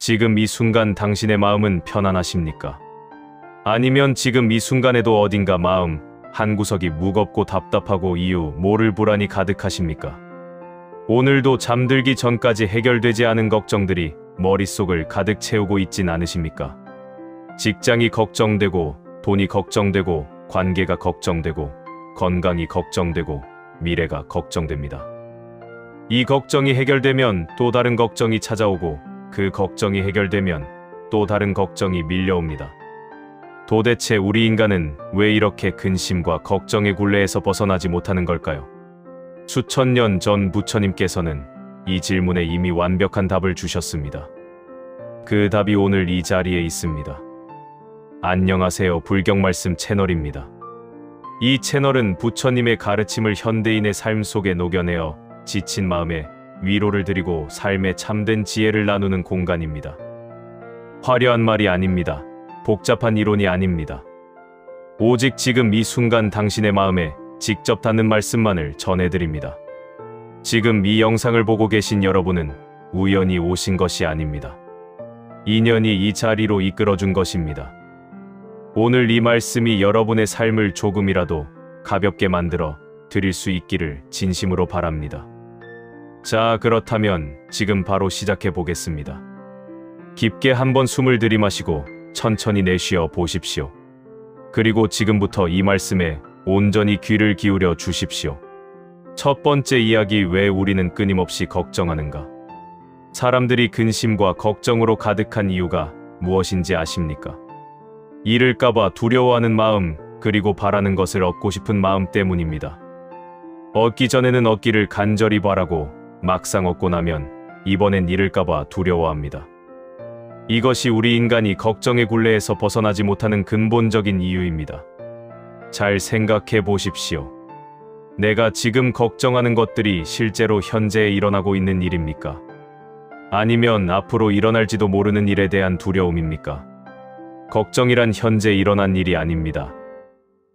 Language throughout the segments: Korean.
지금 이 순간 당신의 마음은 편안하십니까? 아니면 지금 이 순간에도 어딘가 마음 한구석이 무겁고 답답하고 이유 모를 불안이 가득하십니까? 오늘도 잠들기 전까지 해결되지 않은 걱정들이 머릿속을 가득 채우고 있진 않으십니까? 직장이 걱정되고, 돈이 걱정되고, 관계가 걱정되고, 건강이 걱정되고, 미래가 걱정됩니다. 이 걱정이 해결되면 또 다른 걱정이 찾아오고, 그 걱정이 해결되면 또 다른 걱정이 밀려옵니다. 도대체 우리 인간은 왜 이렇게 근심과 걱정의 굴레에서 벗어나지 못하는 걸까요? 수천 년 전 부처님께서는 이 질문에 이미 완벽한 답을 주셨습니다. 그 답이 오늘 이 자리에 있습니다. 안녕하세요. 불경말씀 채널입니다. 이 채널은 부처님의 가르침을 현대인의 삶 속에 녹여내어 지친 마음에 위로를 드리고 삶의 참된 지혜를 나누는 공간입니다. 화려한 말이 아닙니다. 복잡한 이론이 아닙니다. 오직 지금 이 순간 당신의 마음에 직접 닿는 말씀만을 전해드립니다. 지금 이 영상을 보고 계신 여러분은 우연히 오신 것이 아닙니다. 인연이 이 자리로 이끌어준 것입니다. 오늘 이 말씀이 여러분의 삶을 조금이라도 가볍게 만들어 드릴 수 있기를 진심으로 바랍니다. 자, 그렇다면 지금 바로 시작해 보겠습니다. 깊게 한번 숨을 들이마시고 천천히 내쉬어 보십시오. 그리고 지금부터 이 말씀에 온전히 귀를 기울여 주십시오. 첫 번째 이야기, 왜 우리는 끊임없이 걱정하는가? 사람들이 근심과 걱정으로 가득한 이유가 무엇인지 아십니까? 잃을까봐 두려워하는 마음, 그리고 바라는 것을 얻고 싶은 마음 때문입니다. 얻기 전에는 얻기를 간절히 바라고 막상 얻고 나면 이번엔 잃을까봐 두려워합니다. 이것이 우리 인간이 걱정의 굴레에서 벗어나지 못하는 근본적인 이유입니다. 잘 생각해 보십시오. 내가 지금 걱정하는 것들이 실제로 현재에 일어나고 있는 일입니까? 아니면 앞으로 일어날지도 모르는 일에 대한 두려움입니까? 걱정이란 현재 일어난 일이 아닙니다.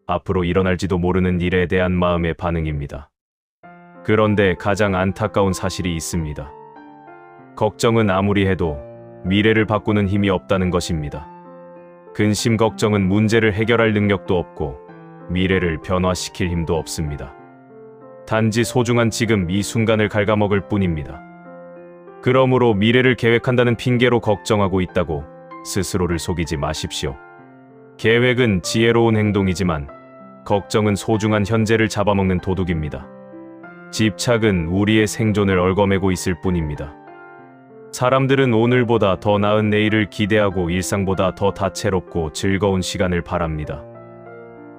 앞으로 일어날지도 모르는 일에 대한 마음의 반응입니다. 그런데 가장 안타까운 사실이 있습니다. 걱정은 아무리 해도 미래를 바꾸는 힘이 없다는 것입니다. 근심 걱정은 문제를 해결할 능력도 없고 미래를 변화시킬 힘도 없습니다. 단지 소중한 지금 이 순간을 갉아먹을 뿐입니다. 그러므로 미래를 계획한다는 핑계로 걱정하고 있다고 스스로를 속이지 마십시오. 계획은 지혜로운 행동이지만 걱정은 소중한 현재를 잡아먹는 도둑입니다. 집착은 우리의 생존을 얽어매고 있을 뿐입니다. 사람들은 오늘보다 더 나은 내일을 기대하고 일상보다 더 다채롭고 즐거운 시간을 바랍니다.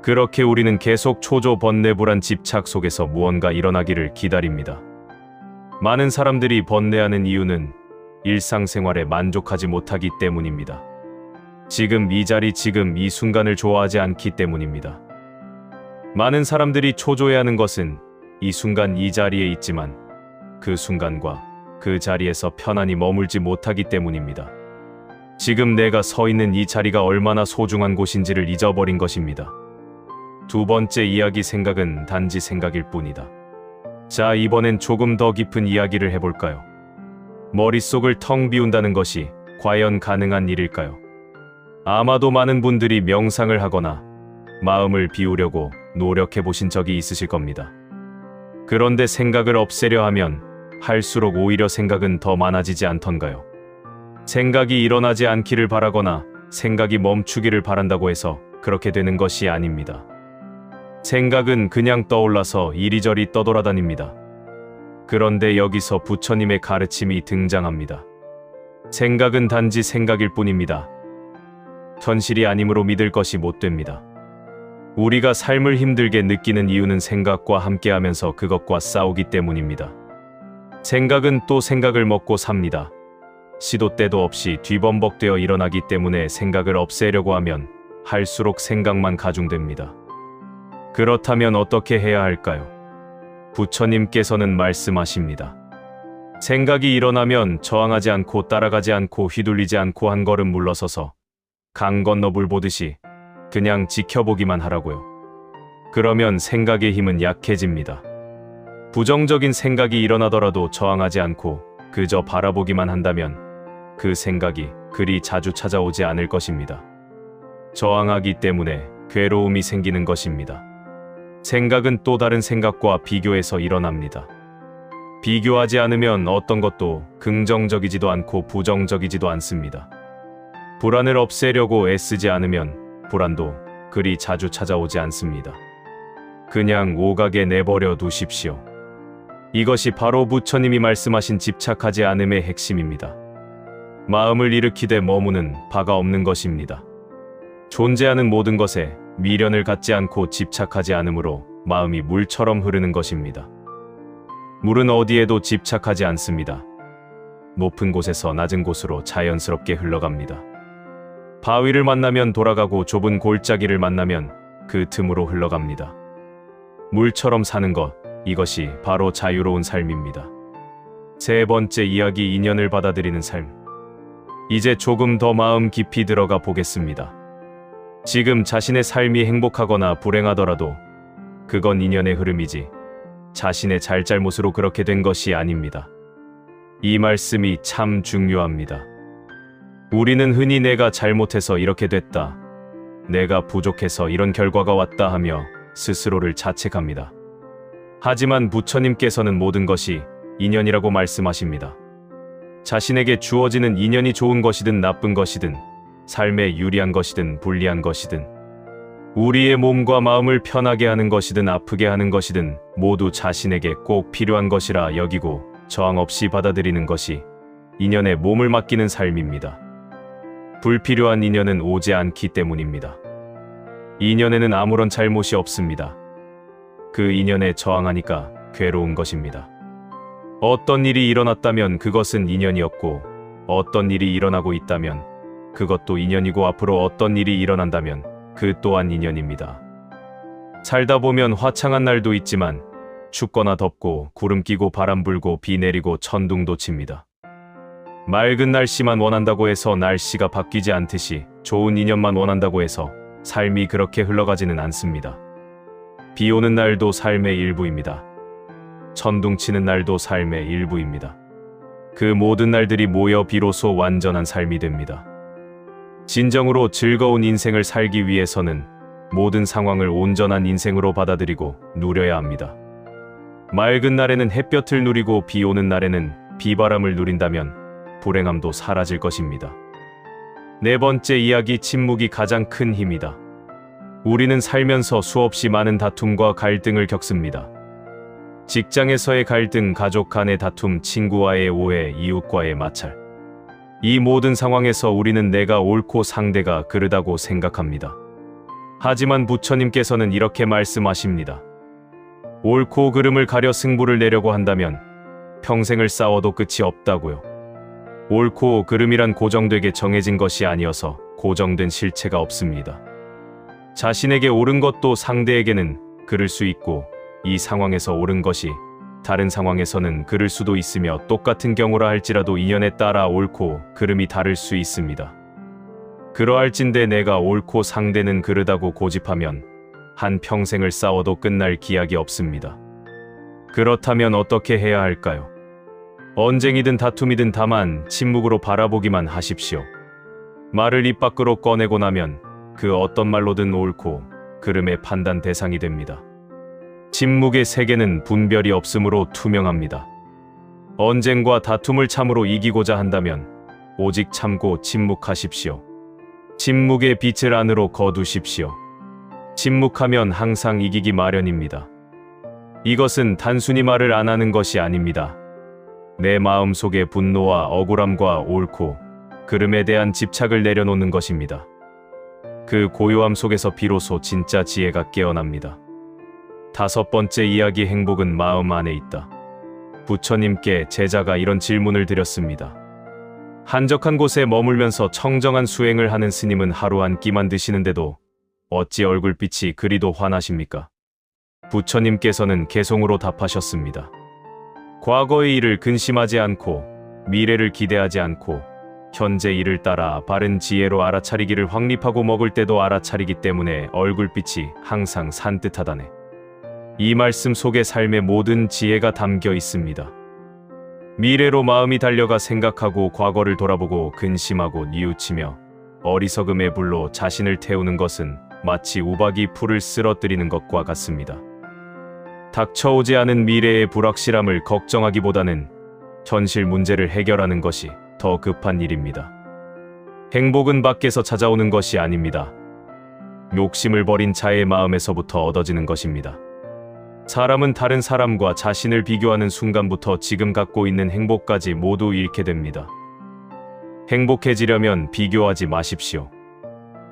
그렇게 우리는 계속 초조번뇌불안 집착 속에서 무언가 일어나기를 기다립니다. 많은 사람들이 번뇌하는 이유는 일상생활에 만족하지 못하기 때문입니다. 지금 이 자리, 지금 이 순간을 좋아하지 않기 때문입니다. 많은 사람들이 초조해하는 것은 이 순간 이 자리에 있지만 그 순간과 그 자리에서 편안히 머물지 못하기 때문입니다. 지금 내가 서 있는 이 자리가 얼마나 소중한 곳인지를 잊어버린 것입니다. 두 번째 이야기, 생각은 단지 생각일 뿐이다. 자, 이번엔 조금 더 깊은 이야기를 해볼까요? 머릿속을 텅 비운다는 것이 과연 가능한 일일까요? 아마도 많은 분들이 명상을 하거나 마음을 비우려고 노력해 보신 적이 있으실 겁니다. 그런데 생각을 없애려 하면 할수록 오히려 생각은 더 많아지지 않던가요? 생각이 일어나지 않기를 바라거나 생각이 멈추기를 바란다고 해서 그렇게 되는 것이 아닙니다. 생각은 그냥 떠올라서 이리저리 떠돌아다닙니다. 그런데 여기서 부처님의 가르침이 등장합니다. 생각은 단지 생각일 뿐입니다. 현실이 아님으로 믿을 것이 못 됩니다. 우리가 삶을 힘들게 느끼는 이유는 생각과 함께하면서 그것과 싸우기 때문입니다. 생각은 또 생각을 먹고 삽니다. 시도 때도 없이 뒤범벅되어 일어나기 때문에 생각을 없애려고 하면 할수록 생각만 가중됩니다. 그렇다면 어떻게 해야 할까요? 부처님께서는 말씀하십니다. 생각이 일어나면 저항하지 않고 따라가지 않고 휘둘리지 않고 한 걸음 물러서서 강 건너 물 보듯이 그냥 지켜보기만 하라고요. 그러면 생각의 힘은 약해집니다. 부정적인 생각이 일어나더라도 저항하지 않고 그저 바라보기만 한다면 그 생각이 그리 자주 찾아오지 않을 것입니다. 저항하기 때문에 괴로움이 생기는 것입니다. 생각은 또 다른 생각과 비교해서 일어납니다. 비교하지 않으면 어떤 것도 긍정적이지도 않고 부정적이지도 않습니다. 불안을 없애려고 애쓰지 않으면 불안도 그리 자주 찾아오지 않습니다. 그냥 오가게 내버려 두십시오. 이것이 바로 부처님이 말씀하신 집착하지 않음의 핵심입니다. 마음을 일으키되 머무는 바가 없는 것입니다. 존재하는 모든 것에 미련을 갖지 않고 집착하지 않으므로 마음이 물처럼 흐르는 것입니다. 물은 어디에도 집착하지 않습니다. 높은 곳에서 낮은 곳으로 자연스럽게 흘러갑니다. 바위를 만나면 돌아가고 좁은 골짜기를 만나면 그 틈으로 흘러갑니다. 물처럼 사는 것, 이것이 바로 자유로운 삶입니다. 세 번째 이야기, 인연을 받아들이는 삶. 이제 조금 더 마음 깊이 들어가 보겠습니다. 지금 자신의 삶이 행복하거나 불행하더라도 그건 인연의 흐름이지 자신의 잘잘못으로 그렇게 된 것이 아닙니다. 이 말씀이 참 중요합니다. 우리는 흔히 내가 잘못해서 이렇게 됐다, 내가 부족해서 이런 결과가 왔다 하며 스스로를 자책합니다. 하지만 부처님께서는 모든 것이 인연이라고 말씀하십니다. 자신에게 주어지는 인연이 좋은 것이든 나쁜 것이든 삶에 유리한 것이든 불리한 것이든 우리의 몸과 마음을 편하게 하는 것이든 아프게 하는 것이든 모두 자신에게 꼭 필요한 것이라 여기고 저항 없이 받아들이는 것이 인연에 몸을 맡기는 삶입니다. 불필요한 인연은 오지 않기 때문입니다. 인연에는 아무런 잘못이 없습니다. 그 인연에 저항하니까 괴로운 것입니다. 어떤 일이 일어났다면 그것은 인연이었고, 어떤 일이 일어나고 있다면 그것도 인연이고, 앞으로 어떤 일이 일어난다면 그 또한 인연입니다. 살다 보면 화창한 날도 있지만 춥거나 덥고 구름 끼고 바람 불고 비 내리고 천둥도 칩니다. 맑은 날씨만 원한다고 해서 날씨가 바뀌지 않듯이 좋은 인연만 원한다고 해서 삶이 그렇게 흘러가지는 않습니다. 비 오는 날도 삶의 일부입니다. 천둥 치는 날도 삶의 일부입니다. 그 모든 날들이 모여 비로소 완전한 삶이 됩니다. 진정으로 즐거운 인생을 살기 위해서는 모든 상황을 온전한 인생으로 받아들이고 누려야 합니다. 맑은 날에는 햇볕을 누리고 비 오는 날에는 비바람을 누린다면 불행함도 사라질 것입니다. 네 번째 이야기, 침묵이 가장 큰 힘이다. 우리는 살면서 수없이 많은 다툼과 갈등을 겪습니다. 직장에서의 갈등, 가족 간의 다툼, 친구와의 오해, 이웃과의 마찰. 이 모든 상황에서 우리는 내가 옳고 상대가 그르다고 생각합니다. 하지만 부처님께서는 이렇게 말씀하십니다. 옳고 그름을 가려 승부를 내려고 한다면 평생을 싸워도 끝이 없다고요. 옳고 그름이란 고정되게 정해진 것이 아니어서 고정된 실체가 없습니다. 자신에게 옳은 것도 상대에게는 그를 수 있고, 이 상황에서 옳은 것이 다른 상황에서는 그를 수도 있으며, 똑같은 경우라 할지라도 인연에 따라 옳고 그름이 다를 수 있습니다. 그러할진대 내가 옳고 상대는 그르다고 고집하면 한 평생을 싸워도 끝날 기약이 없습니다. 그렇다면 어떻게 해야 할까요? 언쟁이든 다툼이든 다만 침묵으로 바라보기만 하십시오. 말을 입 밖으로 꺼내고 나면 그 어떤 말로든 옳고 그름의 판단 대상이 됩니다. 침묵의 세계는 분별이 없으므로 투명합니다. 언쟁과 다툼을 참으로 이기고자 한다면 오직 참고 침묵하십시오. 침묵의 빛을 안으로 거두십시오. 침묵하면 항상 이기기 마련입니다. 이것은 단순히 말을 안 하는 것이 아닙니다. 내 마음 속의 분노와 억울함과 옳고 그름에 대한 집착을 내려놓는 것입니다. 그 고요함 속에서 비로소 진짜 지혜가 깨어납니다. 다섯 번째 이야기, 행복은 마음 안에 있다. 부처님께 제자가 이런 질문을 드렸습니다. 한적한 곳에 머물면서 청정한 수행을 하는 스님은 하루 한 끼만 드시는데도 어찌 얼굴빛이 그리도 환하십니까? 부처님께서는 개송으로 답하셨습니다. 과거의 일을 근심하지 않고 미래를 기대하지 않고 현재 일을 따라 바른 지혜로 알아차리기를 확립하고 먹을 때도 알아차리기 때문에 얼굴빛이 항상 산뜻하다네. 이 말씀 속에 삶의 모든 지혜가 담겨 있습니다. 미래로 마음이 달려가 생각하고 과거를 돌아보고 근심하고 뉘우치며 어리석음의 불로 자신을 태우는 것은 마치 우박이 풀을 쓰러뜨리는 것과 같습니다. 닥쳐오지 않은 미래의 불확실함을 걱정하기보다는 현실 문제를 해결하는 것이 더 급한 일입니다. 행복은 밖에서 찾아오는 것이 아닙니다. 욕심을 버린 자의 마음에서부터 얻어지는 것입니다. 사람은 다른 사람과 자신을 비교하는 순간부터 지금 갖고 있는 행복까지 모두 잃게 됩니다. 행복해지려면 비교하지 마십시오.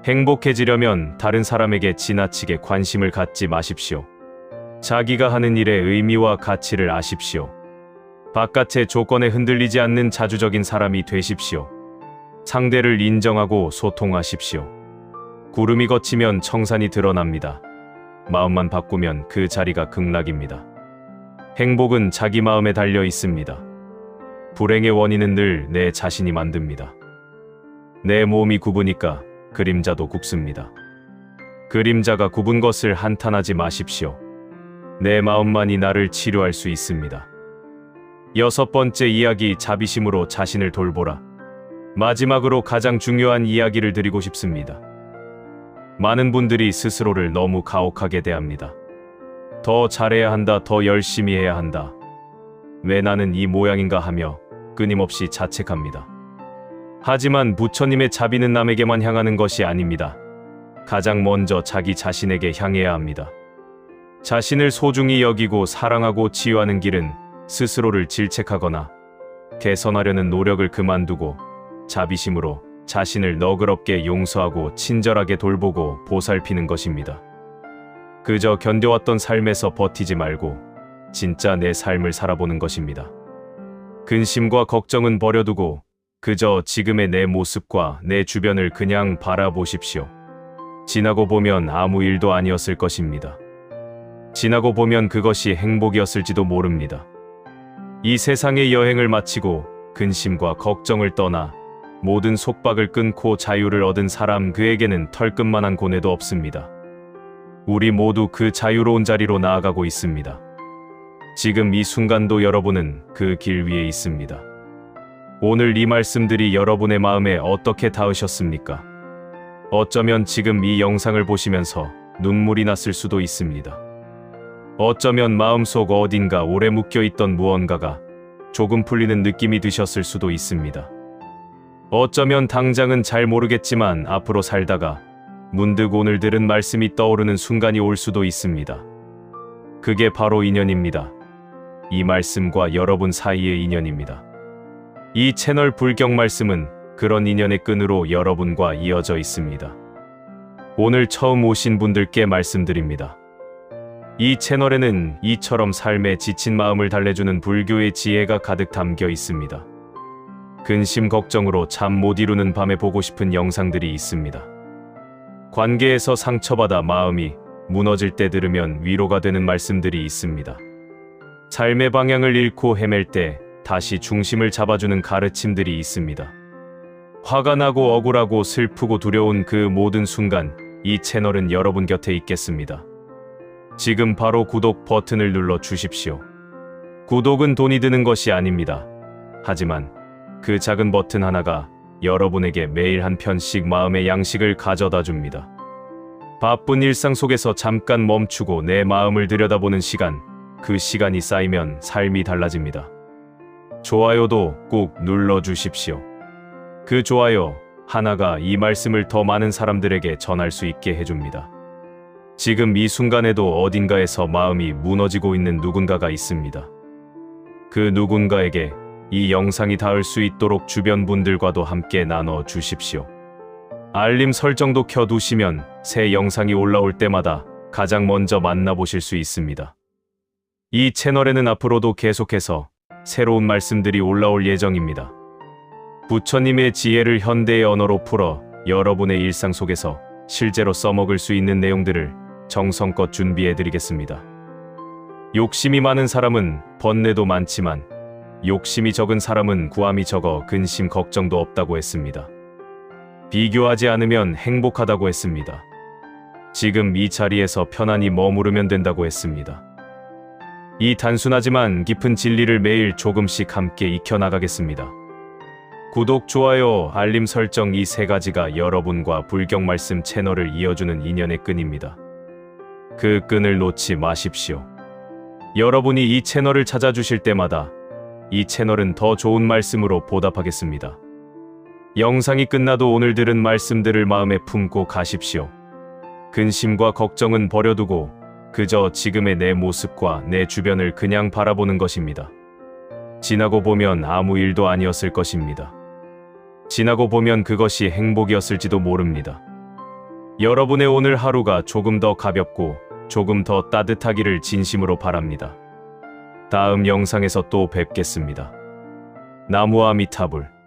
행복해지려면 다른 사람에게 지나치게 관심을 갖지 마십시오. 자기가 하는 일의 의미와 가치를 아십시오. 바깥의 조건에 흔들리지 않는 자주적인 사람이 되십시오. 상대를 인정하고 소통하십시오. 구름이 걷히면 청산이 드러납니다. 마음만 바꾸면 그 자리가 극락입니다. 행복은 자기 마음에 달려 있습니다. 불행의 원인은 늘 내 자신이 만듭니다. 내 몸이 굽으니까 그림자도 굽습니다. 그림자가 굽은 것을 한탄하지 마십시오. 내 마음만이 나를 치료할 수 있습니다. 6번째 이야기, 자비심으로 자신을 돌보라. 마지막으로 가장 중요한 이야기를 드리고 싶습니다. 많은 분들이 스스로를 너무 가혹하게 대합니다. 더 잘해야 한다, 더 열심히 해야 한다. 왜 나는 이 모양인가 하며 끊임없이 자책합니다. 하지만 부처님의 자비는 남에게만 향하는 것이 아닙니다. 가장 먼저 자기 자신에게 향해야 합니다. 자신을 소중히 여기고 사랑하고 치유하는 길은 스스로를 질책하거나 개선하려는 노력을 그만두고 자비심으로 자신을 너그럽게 용서하고 친절하게 돌보고 보살피는 것입니다. 그저 견뎌왔던 삶에서 버티지 말고 진짜 내 삶을 살아보는 것입니다. 근심과 걱정은 버려두고 그저 지금의 내 모습과 내 주변을 그냥 바라보십시오. 지나고 보면 아무 일도 아니었을 것입니다. 지나고 보면 그것이 행복이었을지도 모릅니다. 이 세상의 여행을 마치고 근심과 걱정을 떠나 모든 속박을 끊고 자유를 얻은 사람, 그에게는 털끝만한 고뇌도 없습니다. 우리 모두 그 자유로운 자리로 나아가고 있습니다. 지금 이 순간도 여러분은 그 길 위에 있습니다. 오늘 이 말씀들이 여러분의 마음에 어떻게 닿으셨습니까? 어쩌면 지금 이 영상을 보시면서 눈물이 났을 수도 있습니다. 어쩌면 마음속 어딘가 오래 묶여있던 무언가가 조금 풀리는 느낌이 드셨을 수도 있습니다. 어쩌면 당장은 잘 모르겠지만 앞으로 살다가 문득 오늘 들은 말씀이 떠오르는 순간이 올 수도 있습니다. 그게 바로 인연입니다. 이 말씀과 여러분 사이의 인연입니다. 이 채널 불경 말씀은 그런 인연의 끈으로 여러분과 이어져 있습니다. 오늘 처음 오신 분들께 말씀드립니다. 이 채널에는 이처럼 삶에 지친 마음을 달래주는 불교의 지혜가 가득 담겨 있습니다. 근심 걱정으로 잠 못 이루는 밤에 보고 싶은 영상들이 있습니다. 관계에서 상처받아 마음이 무너질 때 들으면 위로가 되는 말씀들이 있습니다. 삶의 방향을 잃고 헤맬 때 다시 중심을 잡아주는 가르침들이 있습니다. 화가 나고 억울하고 슬프고 두려운 그 모든 순간 이 채널은 여러분 곁에 있겠습니다. 지금 바로 구독 버튼을 눌러 주십시오. 구독은 돈이 드는 것이 아닙니다. 하지만 그 작은 버튼 하나가 여러분에게 매일 한 편씩 마음의 양식을 가져다 줍니다. 바쁜 일상 속에서 잠깐 멈추고 내 마음을 들여다보는 시간, 그 시간이 쌓이면 삶이 달라집니다. 좋아요도 꼭 눌러주십시오. 그 좋아요 하나가 이 말씀을 더 많은 사람들에게 전할 수 있게 해줍니다. 지금 이 순간에도 어딘가에서 마음이 무너지고 있는 누군가가 있습니다. 그 누군가에게 이 영상이 닿을 수 있도록 주변 분들과도 함께 나눠 주십시오. 알림 설정도 켜두시면 새 영상이 올라올 때마다 가장 먼저 만나보실 수 있습니다. 이 채널에는 앞으로도 계속해서 새로운 말씀들이 올라올 예정입니다. 부처님의 지혜를 현대의 언어로 풀어 여러분의 일상 속에서 실제로 써먹을 수 있는 내용들을 정성껏 준비해드리겠습니다. 욕심이 많은 사람은 번뇌도 많지만 욕심이 적은 사람은 구함이 적어 근심 걱정도 없다고 했습니다. 비교하지 않으면 행복하다고 했습니다. 지금 이 자리에서 편안히 머무르면 된다고 했습니다. 이 단순하지만 깊은 진리를 매일 조금씩 함께 익혀나가겠습니다. 구독, 좋아요, 알림 설정 이 세 가지가 여러분과 불경 말씀 채널을 이어주는 인연의 끈입니다. 그 끈을 놓지 마십시오. 여러분이 이 채널을 찾아주실 때마다 이 채널은 더 좋은 말씀으로 보답하겠습니다. 영상이 끝나도 오늘 들은 말씀들을 마음에 품고 가십시오. 근심과 걱정은 버려두고 그저 지금의 내 모습과 내 주변을 그냥 바라보는 것입니다. 지나고 보면 아무 일도 아니었을 것입니다. 지나고 보면 그것이 행복이었을지도 모릅니다. 여러분의 오늘 하루가 조금 더 가볍고 조금 더 따뜻하기를 진심으로 바랍니다. 다음 영상에서 또 뵙겠습니다. 나무아미타불.